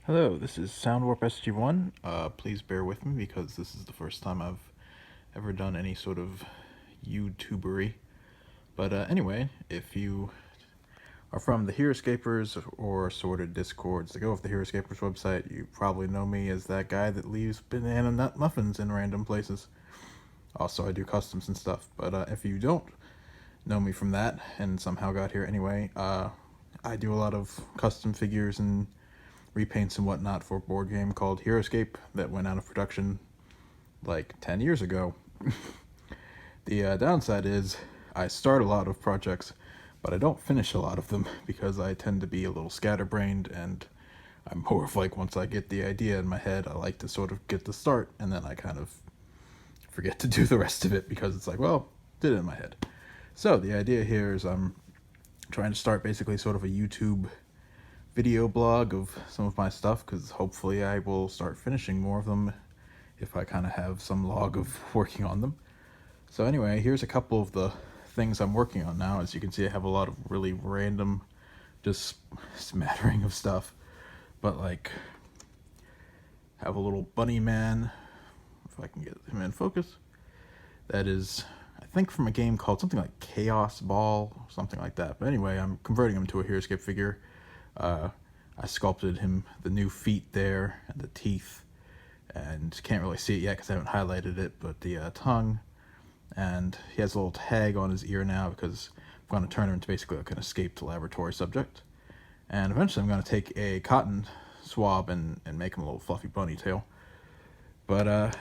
Hello, this is Soundwarp SG1. Please bear with me because this is the first time I've ever done any sort of YouTubery. But anyway, if you are from the Heroescapers or sorted Discords that go off the Heroescapers website, you probably know me as that guy that leaves banana nut muffins in random places. Also, I do customs and stuff. But if you don't know me from that and somehow got here anyway, I do a lot of custom figures and repaints and whatnot for a board game called Heroescape that went out of production like 10 years ago. The downside is I start a lot of projects, but I don't finish a lot of them because I tend to be a little scatterbrained, and I'm more of like, once I get the idea in my head, I like to sort of get the start, and then I kind of forget to do the rest of it because it's like, well, did it in my head. So the idea here is I'm trying to start basically sort of a YouTube video blog of some of my stuff, because hopefully I will start finishing more of them if I kind of have some log of working on them. So anyway, here's a couple of the things I'm working on now. As you can see, I have a lot of really random, just smattering of stuff. But like, have a little bunny man, if I can get him in focus. That is, I think, from a game called something like Chaos Ball, something like that. But anyway, I'm converting him to a Heroescape figure. I sculpted him the new feet there and the teeth, and can't really see it yet because I haven't highlighted it, but the tongue, and he has a little tag on his ear now because I'm going to turn him into basically like an escaped laboratory subject. And eventually I'm going to take a cotton swab and make him a little fluffy bunny tail. But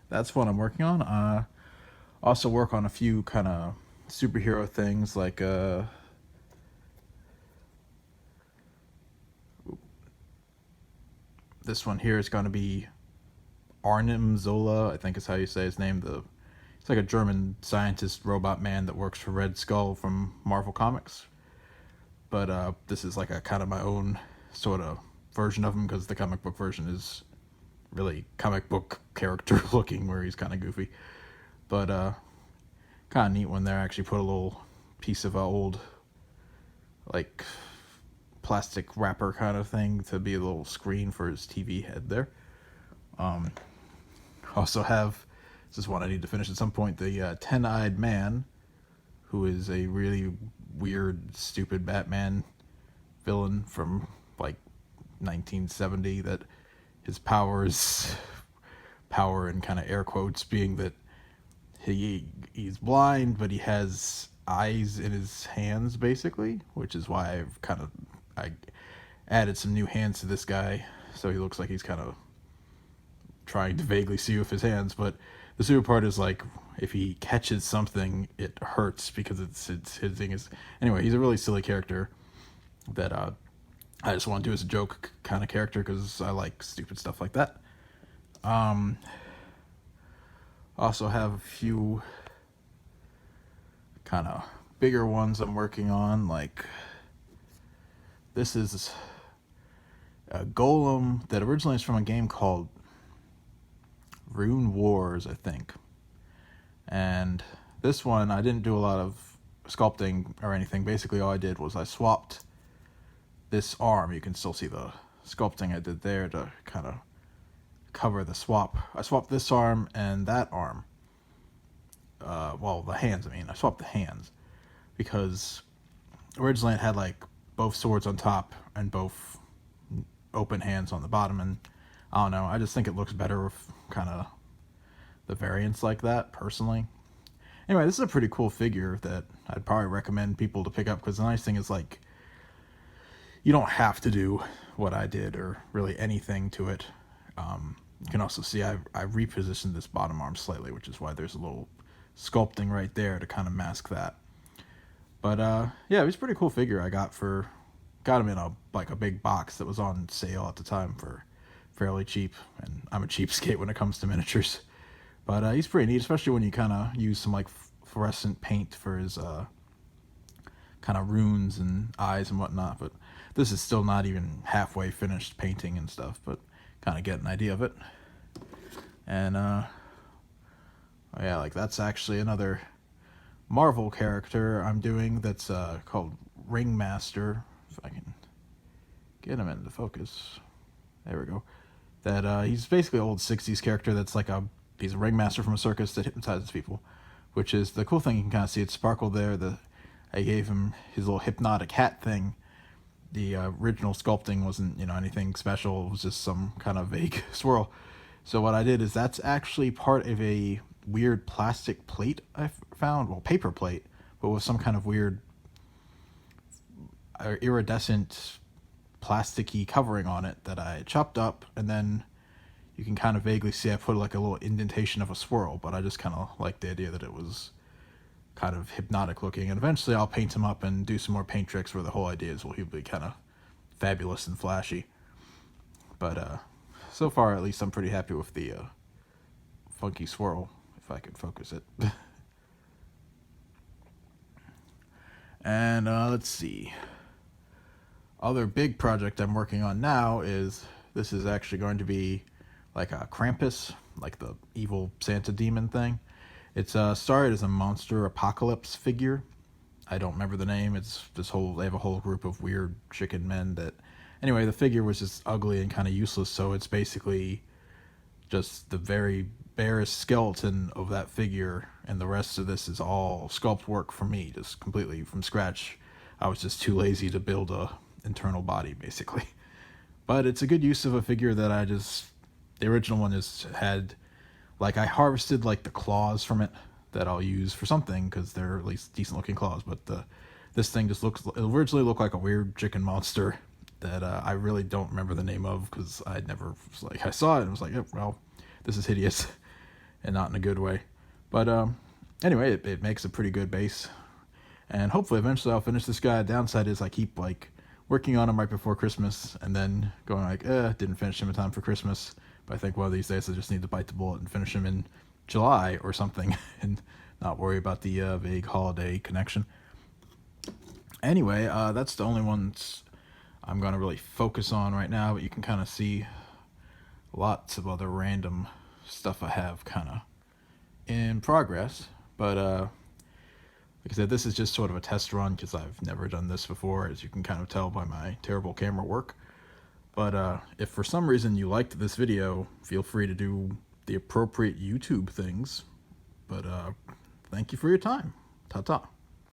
that's what I'm working on. Also work on a few kind of superhero things like this one here is going to be Arnim Zola, I think is how you say his name. He's like a German scientist robot man that works for Red Skull from Marvel Comics. But this is like a kind of my own sort of version of him, because the comic book version is really comic book character looking, where he's kind of goofy. But kind of neat one there. I actually put a little piece of old like plastic wrapper kind of thing to be a little screen for his TV head there. Also have, this is one I need to finish at some point, the Ten-Eyed Man, who is a really weird, stupid Batman villain from like 1970, that his powers, power in kind of air quotes, being that he's blind, but he has eyes in his hands basically, which is why I added some new hands to this guy, so he looks like he's kind of trying to vaguely see with his hands. But the super part is like, if he catches something, it hurts because it's his thing is. Anyway, he's a really silly character that I just want to do as a joke kind of character because I like stupid stuff like that. Also have a few kind of bigger ones I'm working on, like this is a golem that originally is from a game called Rune Wars, I think. And this one, I didn't do a lot of sculpting or anything. Basically, all I did was I swapped this arm. You can still see the sculpting I did there to kind of cover the swap. I swapped this arm and that arm. Well, the hands, I mean. I swapped the hands because originally it had like both swords on top and both open hands on the bottom, and I don't know, I just think it looks better with kind of the variants like that, personally. Anyway, this is a pretty cool figure that I'd probably recommend people to pick up, because the nice thing is, like, you don't have to do what I did or really anything to it. You can also see I repositioned this bottom arm slightly, which is why there's a little sculpting right there to kind of mask that. But yeah, it was a pretty cool figure. I got him in a big box that was on sale at the time for fairly cheap, and I'm a cheapskate when it comes to miniatures. But he's pretty neat, especially when you kind of use some like fluorescent paint for his kind of runes and eyes and whatnot. But this is still not even halfway finished painting and stuff, but kind of get an idea of it. And yeah, like that's actually another Marvel character I'm doing that's called Ringmaster. If I can get him into focus. There we go. That he's basically an old 60s character that's like he's a ringmaster from a circus that hypnotizes people, which is the cool thing. You can kind of see it sparkle there. I gave him his little hypnotic hat thing. The original sculpting wasn't, anything special. It was just some kind of vague swirl. So what I did is that's actually part of a weird plastic plate I found, well, paper plate, but with some kind of weird iridescent plasticky covering on it that I chopped up, and then you can kind of vaguely see I put like a little indentation of a swirl, but I just kind of like the idea that it was kind of hypnotic looking, and eventually I'll paint him up and do some more paint tricks where the whole idea is, well, he'll be kind of fabulous and flashy. But so far, at least, I'm pretty happy with the funky swirl, if I could focus it. And let's see. Other big project I'm working on now is, this is actually going to be like a Krampus, like the evil Santa demon thing. It's started as a monster apocalypse figure. I don't remember the name. It's they have a whole group of weird chicken men that, anyway, the figure was just ugly and kind of useless, so it's basically just the very barest skeleton of that figure, and the rest of this is all sculpt work for me, just completely from scratch. I was just too lazy to build a internal body, basically. But it's a good use of a figure that the original one had, like, I harvested like the claws from it that I'll use for something, because they're at least decent looking claws, but this thing just it originally looked like a weird chicken monster that I really don't remember the name of, because I saw it and was like, yeah, well, this is hideous, and not in a good way. But anyway, it makes a pretty good base, and hopefully eventually I'll finish this guy. Downside is I keep like working on him right before Christmas, and then going like, didn't finish him in time for Christmas. But I think one of these days I just need to bite the bullet and finish him in July or something, and not worry about the vague holiday connection. Anyway, that's the only ones I'm going to really focus on right now, but you can kind of see lots of other random stuff I have kind of in progress. But like I said, this is just sort of a test run, because I've never done this before, as you can kind of tell by my terrible camera work. But if for some reason you liked this video, feel free to do the appropriate YouTube things. But thank you for your time. Ta-ta.